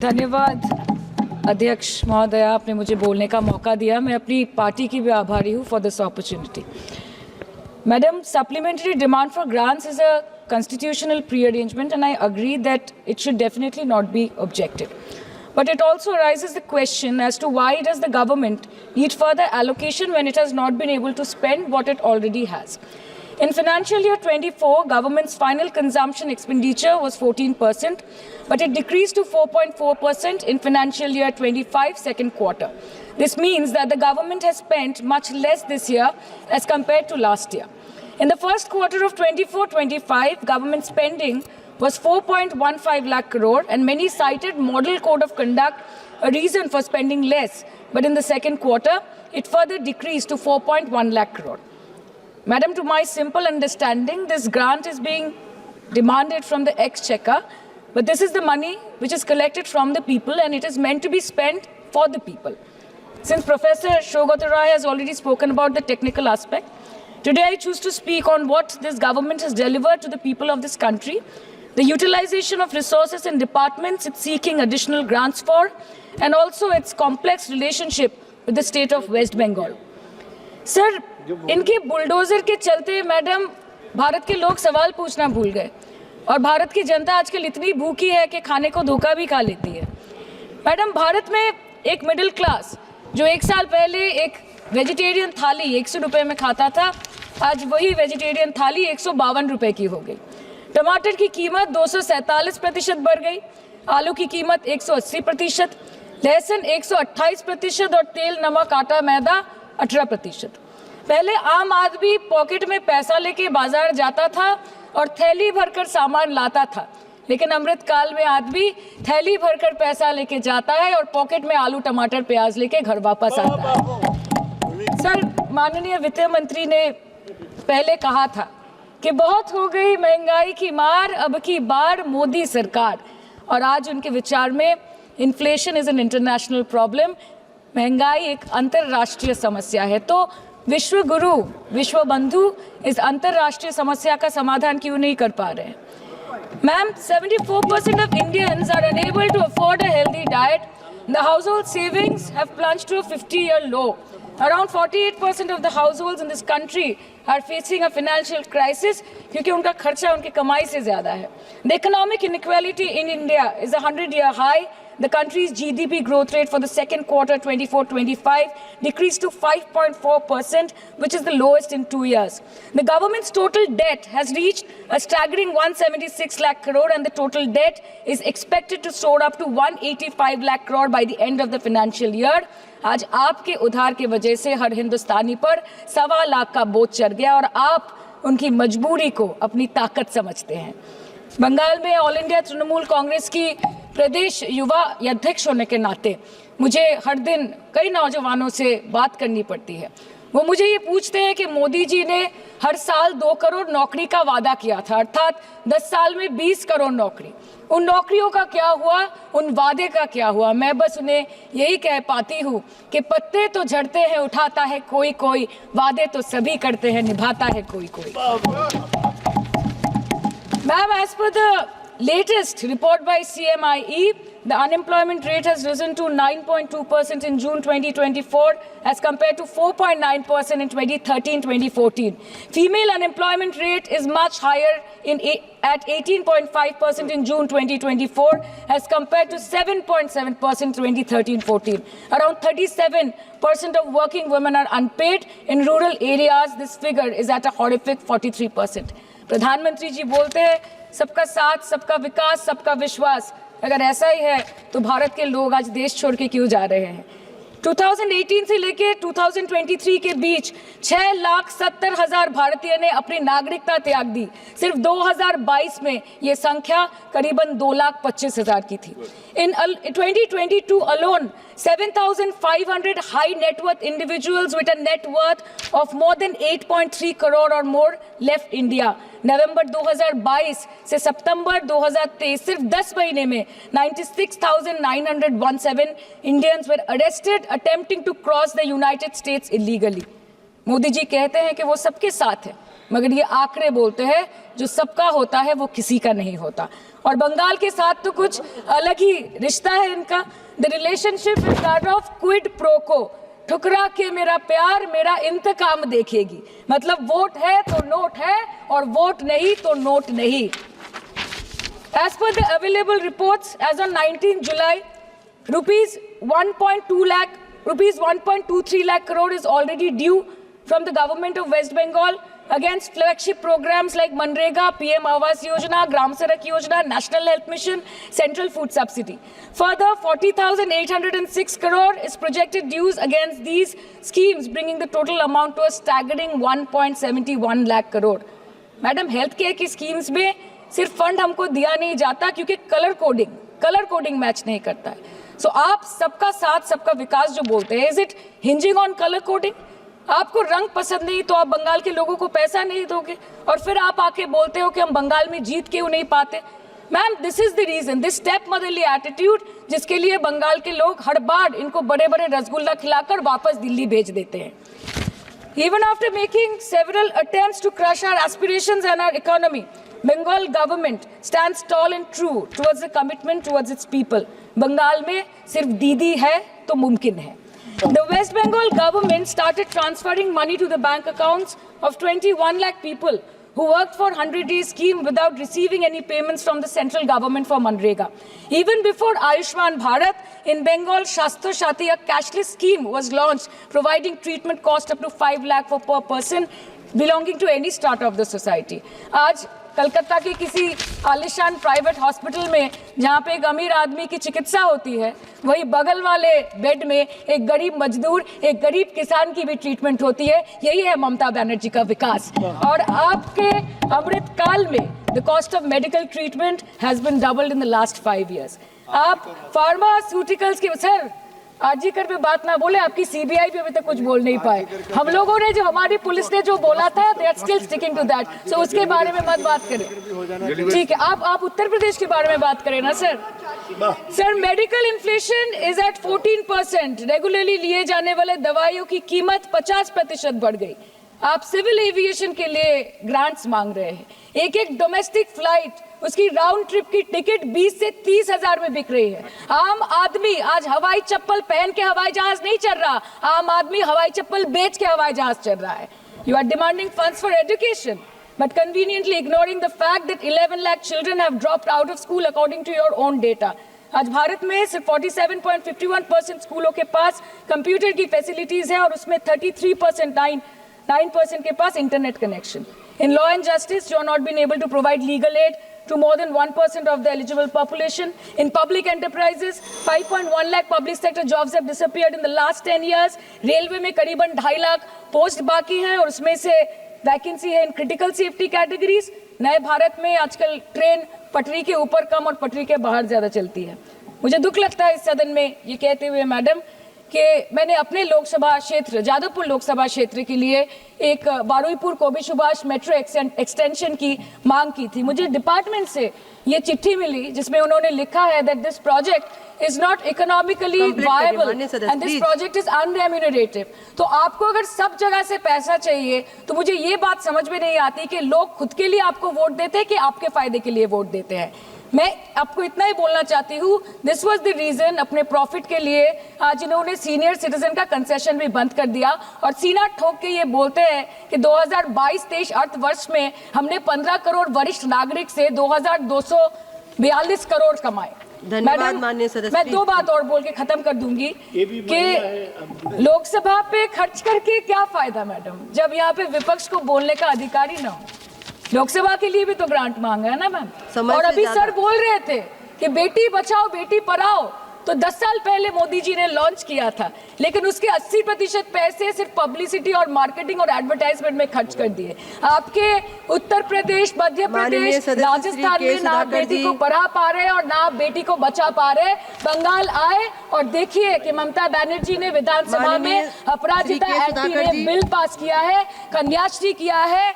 धन्यवाद अध्यक्ष महोदय, आपने मुझे बोलने का मौका दिया। मैं अपनी पार्टी की भी आभारी हूँ for this opportunity. Madam, supplementary demand for grants is a constitutional pre-arrangement and I agree that it should definitely not be objected. But it also raises the question as to why does the government need further allocation when it has not been able to spend what it already has. In financial year 24, government's final consumption expenditure was 14%, but it decreased to 4.4% in financial year 25 second quarter. This means that the government has spent much less this year as compared to last year. In the first quarter of 24-25, government spending was 4.15 lakh crore and many cited model code of conduct a reason for spending less, but in the second quarter, it further decreased to 4.1 lakh crore. Madam, to my simple understanding, this grant is being demanded from the exchequer, but this is the money which is collected from the people and it is meant to be spent for the people. Since Professor Saugata Roy has already spoken about the technical aspect, today I choose to speak on what this government has delivered to the people of this country, the utilization of resources and departments it's seeking additional grants for, and also its complex relationship with the state of West Bengal. Sir, इनके bulldozer के चलते madam Bharat के लोग सवाल पूछना भूल गए और भारत की जनता आजकल इतनी भूखी है कि खाने को धोखा भी खा लेती है। मैडम, भारत में एक मिडिल क्लास जो एक साल पहले एक वेजिटेरियन थाली 100 रुपए में खाता था, आज वही वेजिटेरियन थाली 152 रुपए की हो गई। टमाटर की कीमत 247% बढ़ गई, आलू की कीमत 180%, लहसुन 128% और तेल, नमक, आटा, मैदा 18%। पहले आम आदमी पॉकेट में पैसा लेके बाजार जाता था और थैली भरकर सामान लाता था, लेकिन अमृतकाल में आदमी थैली भरकर पैसा लेके जाता है और पॉकेट में आलू, टमाटर, प्याज लेके घर वापस आता है। सर, माननीय वित्त मंत्री ने पहले कहा था कि बहुत हो गई महंगाई की मार, अब की बार मोदी सरकार, और आज उनके विचार में inflation is an international problem, महंगाई एक अंतर्राष्ट्रीय समस्या है। तो विश्व गुरु, विश्व बंधु इस अंतर्राष्ट्रीय समस्या का समाधान क्यों नहीं कर पा रहे हैं? Ma'am, 74% of Indians are unable to afford a healthy diet. The household savings have plunged to a 50-year low. Around 48% of the households in this country are facing a financial crisis क्योंकि उनका खर्चा उनकी कमाई से ज़्यादा है. The economic inequality in India is a 100-year high. The country's GDP growth rate for the second quarter 24-25 decreased to 5.4%, which is the lowest in 2 years. The government's total debt has reached a staggering 176 lakh crore and the total debt is expected to soar up to 185 lakh crore by the end of the financial year. आज आपके उधार की वजह से हर हिंदुस्तानी पर 1.25 लाख का बोझ चढ़ गया और आप उनकी मजबूरी को अपनी ताकत समझते हैं। बंगाल में ऑल इंडिया तृणमूल कांग्रेस की प्रदेश युवा अध्यक्ष होने के नाते मुझे हर दिन कई नौजवानों से बात करनी पड़ती है। वो मुझे ये पूछते हैं कि मोदी जी ने हर साल 2 करोड़ नौकरी का वादा किया था, अर्थात 10 साल में 20 करोड़ नौकरी। उन नौकरियों का क्या हुआ, उन वादे का क्या हुआ? मैं बस उन्हें यही कह पाती हूँ कि पत्ते तो झड़ते हैं, उठाता है कोई कोई, वादे तो सभी करते हैं, निभाता है कोई कोई। Ma'am, as per the latest report by CMIE, the unemployment rate has risen to 9.2% in June 2024 as compared to 4.9% in 2013-2014. Female unemployment rate is much higher at 18.5% in June 2024 as compared to 7.7% 2013-14. Around 37% of working women are unpaid. In rural areas, this figure is at a horrific 43%. प्रधानमंत्री जी बोलते हैं सबका साथ, सबका विकास, सबका विश्वास। अगर ऐसा ही है तो भारत के लोग आज देश छोड़ के क्यों जा रहे हैं? 2018 से लेके 2023 के बीच 6,70,000 भारतीय ने अपनी नागरिकता त्याग दी। सिर्फ 2022 में ये संख्या करीबन 2,25,000 की थी। In 2022 alone, 7,500 high net worth individuals with a net worth of more than 8.3 crore or more left India. नवंबर 2022 से सितंबर 2023 सिर्फ 10 महीने में 96,917 Indians were arrested attempting to cross the United States illegally. Modi ji कहते हैं कि वो सबके साथ है, मगर ये आंकड़े बोलते हैं जो सबका होता है वो किसी का नहीं होता। और बंगाल के साथ तो कुछ अलग ही रिश्ता है इनका। The relationship is that of quid pro को, ठुकरा के मेरा प्यार मेरा इंतकाम देखेगी। मतलब वोट है तो नोट है और वोट नहीं तो नोट नहीं। As per the available reports, as on 19 July, rupees 1.23 lakh crore is already due from the government of West Bengal against flagship programs like Manrega, PM Awas Yojana, Gram Sadak Yojana, National Health Mission, Central Food Subsidy. Further, 40,806 crore is projected dues against these schemes, bringing the total amount to a staggering 1.71 lakh crore. Madam, health care की schemes में सिर्फ fund हमको दिया नहीं जाता क्योंकि colour coding match नहीं करता है। सो आप सबका साथ सबका विकास जो बोलते हैं, is it hinging on colour coding? आपको रंग पसंद नहीं तो आप बंगाल के लोगों को पैसा नहीं दोगे और फिर आप आके बोलते हो कि हम बंगाल में जीत क्यों नहीं पाते। Ma'am, this is the reason, this stepmotherly attitude, जिसके लिए बंगाल के लोग हर बार इनको बड़े बड़े रसगुल्ला खिलाकर वापस दिल्ली भेज देते हैं। Even after making several attempts to crush our aspirations and our economy, Bengal government stands tall and true towards the commitment towards its people. Bengal में सिर्फ दीदी है तो मुमकिन है। The West Bengal government started transferring money to the bank accounts of 21 lakh people who worked for 100-day scheme without receiving any payments from the central government for Manrega. Even before Ayushman Bharat, in Bengal, Shastro Shati, a cashless scheme was launched, providing treatment cost up to 5 lakh for per person belonging to any strata of the society. आज कलकत्ता की किसी आलिशान private hospital में जहाँ पे एक अमीर आदमी की चिकित्सा होती है, वही बगल वाले बेड में एक गरीब मजदूर, एक गरीब किसान की भी ट्रीटमेंट होती है। यही है ममता बनर्जी का विकास। और आपके अमृत काल में the cost of medical treatment has been doubled in the last 5 years। आप फार्मास्यूटिकल्स की, सर आरजीकर पे बात ना बोले, आपकी सीबीआई पे अभी तक कुछ बोल नहीं पाए। हम लोगों ने जो, हमारी पुलिस ने जो बोला था, they are still sticking to that. So उसके बारे में मत बात करें, ठीक है? आप उत्तर प्रदेश के बारे में बात करें ना sir. Sir, medical inflation is at 14%। Regularly लिए जाने वाले दवाइयों की कीमत 50% बढ़ गई। आप सिविल एविएशन के लिए ग्रांट्स मांग रहे हैं। एक डोमेस्टिक फ्लाइट, उसकी राउंड ट्रिप की टिकट 20 से 30 हजार में बिक रही है। आम आदमी आज हवाई चप्पल पहन के हवाई जहाज नहीं चल रहा, आम आदमी हवाई चप्पल बेच के हवाई जहाज चल रहा है। You are demanding funds for education but conveniently ignoring the fact that 11 lakh children have dropped out of school according to your own data. आज भारत में सिर्फ 47.51% स्कूलों के पास कंप्यूटर की फैसिलिटीज है और उसमें 33% के पास internet connection. In law and justice, you are not being able to provide legal aid to more than 1% of the eligible population. In public enterprises, 5.1 lakh public sector jobs have disappeared in the last 10 years. Railway में करीबन 2.5 lakh post बाकी हैं और उसमें से vacancy है in critical safety categories. नए भारत में आजकल ट्रेन पटरी के ऊपर कम और पटरी के बाहर ज्यादा चलती है। मुझे दुख लगता है इस सदन में ये कहते हुए मैडम कि मैंने अपने लोकसभा क्षेत्र जादवपुर लोकसभा क्षेत्र के लिए एक बारुईपुर कोबी सुभाष मेट्रो एक्सटेंशन की मांग की थी। मुझे डिपार्टमेंट से ये चिट्ठी मिली जिसमें उन्होंने लिखा है that this project is not economically viable and this project is unremunerative. तो आपको अगर सब जगह से पैसा चाहिए तो मुझे ये बात समझ में नहीं आती कि लोग खुद के लिए आपको वोट देते हैं कि आपके फायदे के लिए वोट देते हैं। मैं आपको इतना ही बोलना चाहती हूँ, दिस वाज द रीजन, अपने प्रॉफिट के लिए आज इन्होंने सीनियर सिटीजन का कंसेशन भी बंद कर दिया और सीना ठोक के ये बोलते हैं कि 2022-23 अर्थ वर्ष में हमने 15 करोड़ वरिष्ठ नागरिक से 2242 करोड़ कमाए। धन्यवाद माननीय सदस्य। मैं 2 बात और बोल के खत्म कर दूंगी कि लोकसभा पे खर्च करके क्या फायदा मैडम, जब यहाँ पे विपक्ष को बोलने का अधिकार ही ना हो। लोकसभा के लिए भी तो ग्रांट मांगा है ना मैम। और अभी सर बोल रहे थे कि बेटी बचाओ बेटी पढ़ाओ, तो 10 साल पहले मोदी जी ने लॉन्च किया था, लेकिन उसके 80% पैसे सिर्फ पब्लिसिटी और मार्केटिंग और एडवर्टाइजमेंट में खर्च कर दिए। आपके उत्तर प्रदेश, मध्य प्रदेश, राजस्थान में ना बेटी को पढ़ा पा रहे और ना बेटी को बचा पा रहे। बंगाल आए और देखिए कि ममता बनर्जी ने विधानसभा में अपराजिता एक्ट में बिल पास किया है, कन्याश्री किया है।